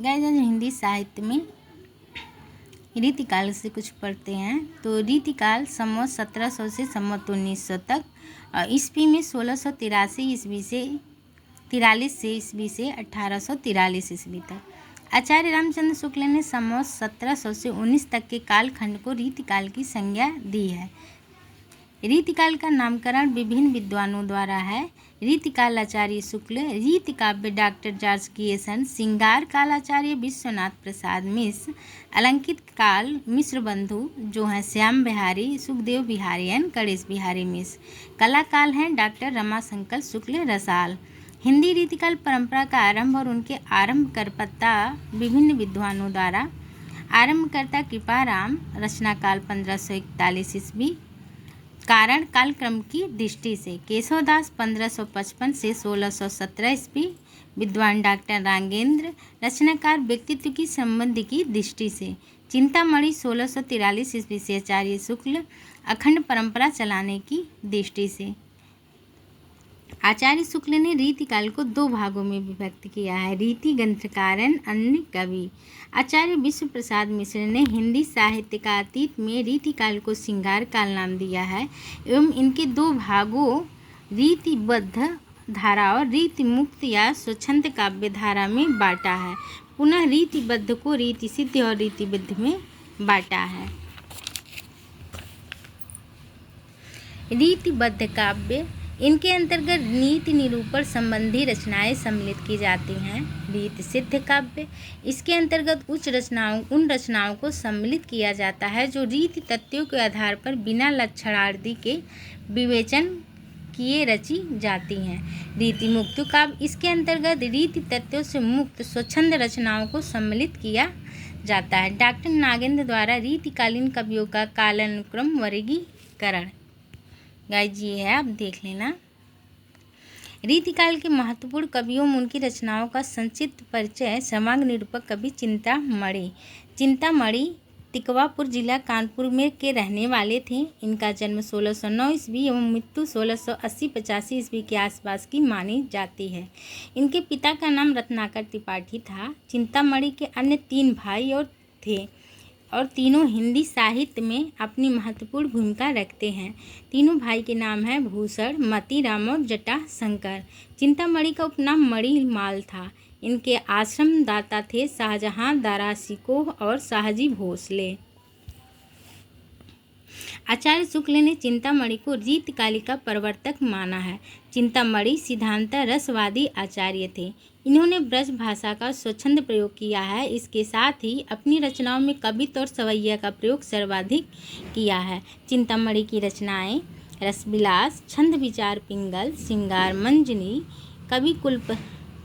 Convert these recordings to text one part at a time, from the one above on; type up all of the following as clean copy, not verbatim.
Guys आज हिंदी साहित्य में रीतिकाल से कुछ पढ़ते हैं। तो रीतिकाल संवत 1700 से संवत 1900 तक, ईस्वी में 1683 ईस्वी से 1843 ईस्वी तक। आचार्य रामचंद्र शुक्ल ने संवत 1700 से 19 तक के कालखंड को रीतिकाल की संज्ञा दी है। रीतिकाल का नामकरण विभिन्न विद्वानों द्वारा है। रीतिकाल आचार्य शुक्ल, रीतिकाव्य डॉक्टर जॉर्ज किएसन, श्रृंगार काल आचार्य विश्वनाथ प्रसाद मिश्र, अलंकृत काल मिश्र बंधु जो हैं श्याम बिहारी, सुखदेव बिहारी एवं गणेश बिहारी मिश्र, कला काल हैं डॉक्टर रमाशंकर शुक्ल रसाल। हिंदी रीतिकाल परंपरा का आरंभ और उनके आरंभकर्ता विभिन्न विद्वानों द्वारा। आरंभकर्ता कृपाराम, रचना काल 1541 ईस्वी, कारण कालक्रम की दृष्टि से केशवदास 1555 से 1617 ईस्वी, विद्वान डॉक्टर राघवेंद्र, रचनाकार व्यक्तित्व की संबंध की दृष्टि से, चिंतामणि 1643 ईस्वी से आचार्य शुक्ल, अखंड परंपरा चलाने की दृष्टि से। आचार्य शुक्ल ने रीतिकाल को दो भागों में विभक्त किया है, रीति ग्रंथकार अन्य कवि। आचार्य विश्व प्रसाद मिश्र ने हिंदी साहित्य का अतीत में रीतिकाल को श्रृंगार काल नाम दिया है एवं इनके दो भागों रीतिबद्ध धारा और रीति मुक्त या स्वच्छंद काव्य धारा में बांटा है। पुनः रीतिबद्ध को रीति सिद्ध और रीतिबद्ध में बांटा है। रीतिबद्ध काव्य, इनके अंतर्गत नीति निरूपण संबंधी रचनाएं सम्मिलित की जाती हैं। रीति सिद्ध काव्य, इसके अंतर्गत उन रचनाओं को सम्मिलित किया जाता है जो रीति तथ्यों के आधार पर बिना लक्षणादि के विवेचन किए रची जाती हैं। रीति मुक्त काव्य, इसके अंतर्गत रीति तथ्यों से मुक्त स्वच्छंद रचनाओं को सम्मिलित किया जाता है। डॉक्टर नागेंद्र द्वारा रीतिकालीन कवियों का कालानुक्रम वर्गीकरण। गाइस ये है, आप देख लेना। रीतिकाल के महत्वपूर्ण कवियों में उनकी रचनाओं का संक्षिप्त परिचय। समाज निरूपक कवि चिंतामणि तिकवापुर जिला कानपुर में के रहने वाले थे। इनका जन्म 1609 ईस्वी एवं मृत्यु 1680-85 ईस्वी के आसपास की मानी जाती है। इनके पिता का नाम रत्नाकर त्रिपाठी था। चिंतामणि के अन्य 3 भाई और थे और तीनों हिंदी साहित्य में अपनी महत्वपूर्ण भूमिका रखते हैं। तीनों भाई के नाम हैं भूषण, मतीराम और जटाशंकर। चिंतामणि का उपनाम मणिमाल था। इनके आश्रम दाता थे शाहजहां दाराशिकोह और शाहजी भोसले। आचार्य शुक्ल ने चिंतामणि को रीतिकाल का प्रवर्तक माना है। चिंतामणि सिद्धांतः रसवादी आचार्य थे। इन्होंने ब्रज भाषा का स्वच्छंद प्रयोग किया है। इसके साथ ही अपनी रचनाओं में कवित्व और सवैया का प्रयोग सर्वाधिक किया है। चिंतामणि की रचनाएं रसविलास, छंद विचार पिंगल, श्रृंगार मंजरी, कवि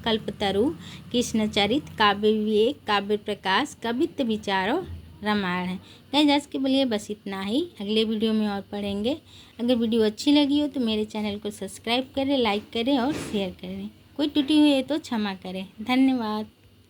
कल्पतरु, कृष्णचरित, काव्य विवेक, काव्य प्रकाश, कवित्व विचार और रामायण है। गाइस आज के लिए बस इतना ही। अगले वीडियो में और पढ़ेंगे। अगर वीडियो अच्छी लगी हो तो मेरे चैनल को सब्सक्राइब करें, लाइक करें और शेयर करें। कोई त्रुटि हुई है तो क्षमा करें। धन्यवाद।